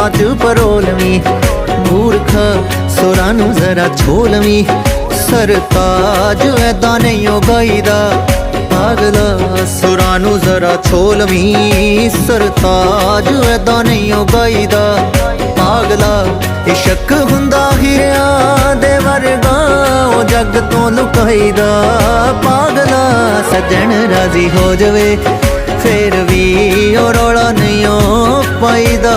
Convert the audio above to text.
ਗੀਤਾਂ 'ਚ ਪਰੋਲਵੀਂ। ਮੂਰਖ ਸੁਰਾਂ ਨੂੰ ਜ਼ਰਾ ਛੋਲਵੀਂ, ਸਰਤਾਜ ਐਦਾਂ ਨਹੀਂ ਓ ਗਾਈਦਾ। ਪਾਗਲਾ ਸੁਰਾਂ ਨੂੰ ਜ਼ਰਾ ਛੋਲਵੀਂ, ਸਰਤਾਜ ਐਦਾਂ ਨਹੀਂ ਓ ਗਾਈਦਾ। ਪਾਗਲਾ ਇਸ਼ਕ ਹੁੰਦਾ ਹੀਰਿਆਂ ਦੇ ਵਰਗਾ, ਉਹ ਜੱਗ ਤੋਂ ਲੁਕਾਈਦਾ। ਪਾਗਲਾ ਸੱਜਣ ਰਾਜ਼ੀ ਹੋ ਜਾਵੇ ਫੇਰ ਵੀ ਉਹ ਰੌਲਾ ਨਹੀਂ ਓ ਪਾਈਦਾ।